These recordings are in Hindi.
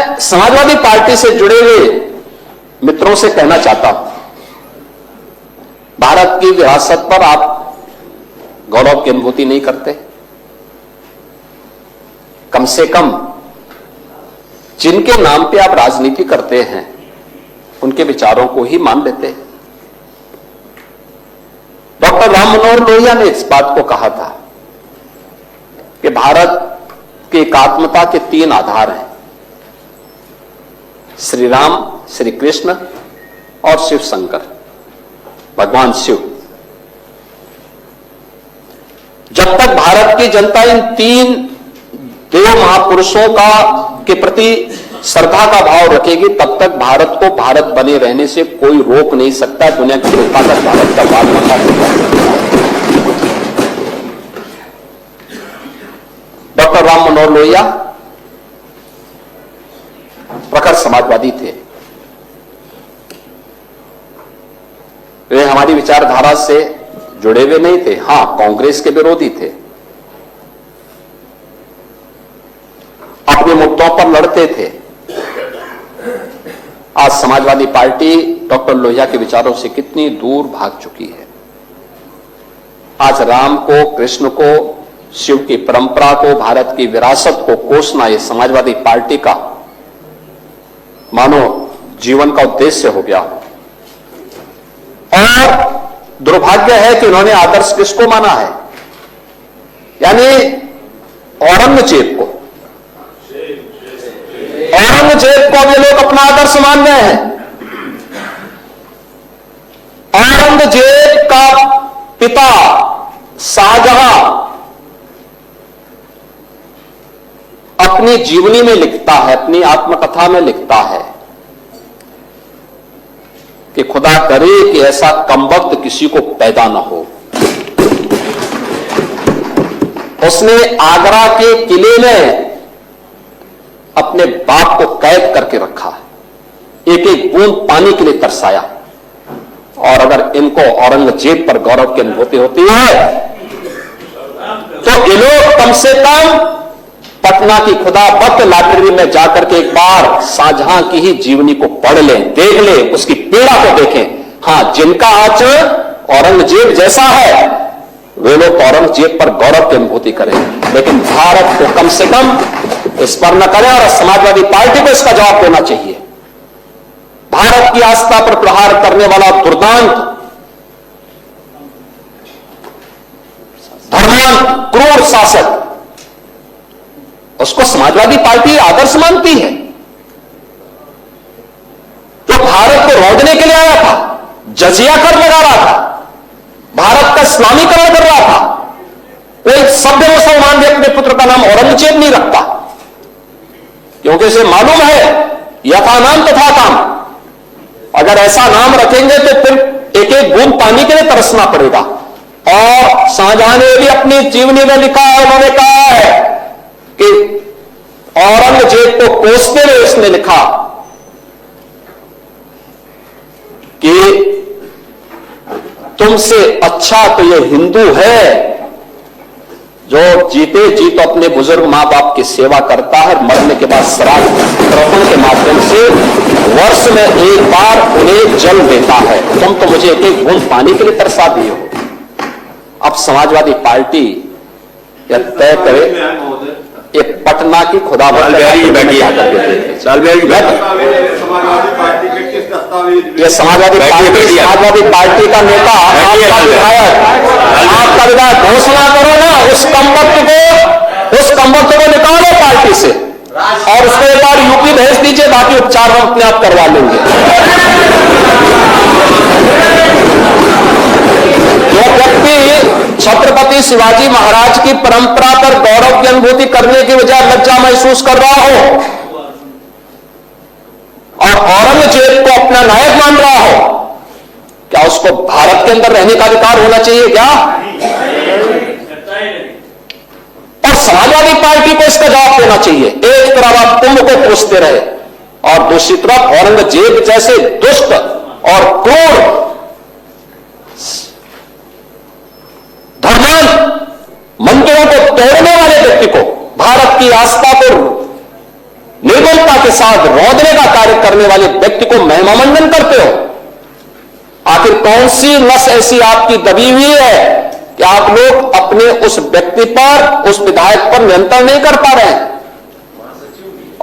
मैं समाजवादी पार्टी से जुड़े हुए मित्रों से कहना चाहता हूं, भारत की विरासत पर आप गौरव की अनुभूति नहीं करते? कम से कम जिनके नाम पे आप राजनीति करते हैं उनके विचारों को ही मान लेते। डॉक्टर राम मनोहर लोहिया ने इस बात को कहा था कि भारत की एकात्मता के 3 आधार हैं, श्री राम, श्री कृष्ण और शिव शंकर, भगवान शिव। जब तक भारत की जनता इन 3 देव महापुरुषों के प्रति श्रद्धा का भाव रखेगी, तब तक भारत को भारत बने रहने से कोई रोक नहीं सकता। दुनिया की जनता तक भारत का बात बता सकता। डॉक्टर राम मनोहर लोहिया प्रखर समाजवादी थे। वे हमारी विचारधारा से जुड़े हुए नहीं थे, हां कांग्रेस के विरोधी थे, अपने मुद्दों पर लड़ते थे। आज समाजवादी पार्टी डॉक्टर लोहिया के विचारों से कितनी दूर भाग चुकी है। आज राम को, कृष्ण को, शिव की परंपरा को, भारत की विरासत को कोसना यह समाजवादी पार्टी का मानो जीवन का उद्देश्य हो गया। और दुर्भाग्य है कि उन्होंने आदर्श किसको माना है? यानी औरंगजेब को। औरंगजेब को ये लोग अपना आदर्श मान रहे हैं। औरंगजेब का पिता शाहजहां अपनी जीवनी में लिखता है, अपनी आत्मकथा में लिखता है कि खुदा करे कि ऐसा कमबख्त किसी को पैदा न हो। उसने आगरा के किले में अपने बाप को कैद करके रखा, एक एक बूंद पानी के लिए तरसाया। और अगर इनको औरंगजेब पर गौरव की अनुभूति होती है तो ये लोग कम से कम पटना की खुदाबख्त लाइब्रेरी में जाकर के एक बार शाहजहां की ही जीवनी को पढ़ लें, देख लें, उसकी पीड़ा को देखें। हां, जिनका आचरण औरंगजेब जैसा है वे लोग औरंगजेब पर गौरव की अनुभूति करें, लेकिन भारत को कम से कम इस पर न करें। और समाजवादी पार्टी को इसका जवाब देना चाहिए। भारत की आस्था पर प्रहार करने वाला दुर्दांत, धर्मांत, क्रूर शासक, उसको समाजवादी पार्टी आदर्श मानती है। जो भारत को रौंदने के लिए आया था, जजिया कर लगा रहा था, भारत का इस्लामीकरण कर रहा था, कोई सभ्य मुसलमान भी अपने पुत्र का नाम औरंगजेब नहीं रखता, क्योंकि उसे मालूम है यथा नाम तथा काम। अगर ऐसा नाम रखेंगे तो फिर एक एक बूंद पानी के लिए तरसना पड़ेगा। और शाहजहां ने भी अपनी जीवनी में लिखा है, उन्होंने कहा है कि औरंगजेब को कोसते हुए उसने लिखा कि तुमसे अच्छा तो ये हिंदू है जो जीते जी तो अपने बुजुर्ग मां बाप की सेवा करता है, मरने के बाद श्राद्ध तर्पण के माध्यम से वर्ष में एक बार उन्हें जल देता है। तुम तो मुझे एक एक बूंद पानी के लिए तरसा दिए हो। अब समाजवादी पार्टी यह तय करे, एक पटना की खुदाबख्त ये समाजवादी पार्टी का नेता, आपका विधायक घोषणा करो ना, उस कमबख्त को निकालो पार्टी से और उसको एक बार यूपी भेज दीजिए, बाकी उपचार हम अपने आप करवा लेंगे। जो व्यक्ति छत्रपति शिवाजी महाराज की परंपरा पर गौरव की अनुभूति करने की बजाय लज्जा महसूस कर रहा हो और औरंगजेब को अपना नायक मान रहा हो, क्या उसको भारत के अंदर रहने का अधिकार होना चाहिए क्या? और समाजवादी पार्टी को इसका जवाब देना चाहिए। एक तरफ आप कुंभ को कोसते रहे और दूसरी तरफ औरंगजेब जैसे दुष्ट और क्रूर धर्मांत मंदिरों को तोड़ने वाले व्यक्ति को, भारत की आस्था को निर्बलता के साथ रौंदने का कार्य करने वाले व्यक्ति को महिमामंडन करते हो। आखिर कौन सी नस ऐसी आपकी दबी हुई है कि आप लोग अपने उस व्यक्ति पर, उस विधायक पर नियंत्रण नहीं कर पा रहे हैं?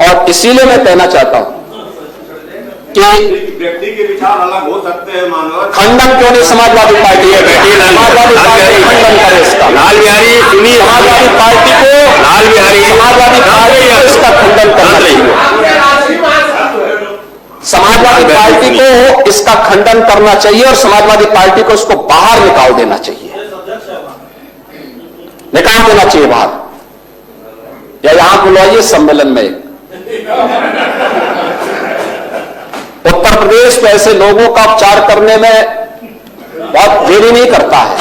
और इसीलिए मैं कहना चाहता हूं कि व्यक्ति के विचार अलग हो सकते हैं, मानव खंडन क्यों नहीं समाजवादी पार्टी है? समाजवादी पार्टी खंडन करे इसका। लाल बिहारी सुनिए, समाजवादी पार्टी को समाजवादी पार्टी को इसका खंडन करना चाहिए। समाजवादी पार्टी को इसका खंडन करना चाहिए और समाजवादी पार्टी को इसको बाहर निकाल देना चाहिए, निकाल देना चाहिए बाहर, या यहां बुलाइए सम्मेलन में। उत्तर प्रदेश तो ऐसे लोगों का उपचार करने में बहुत देरी नहीं करता है।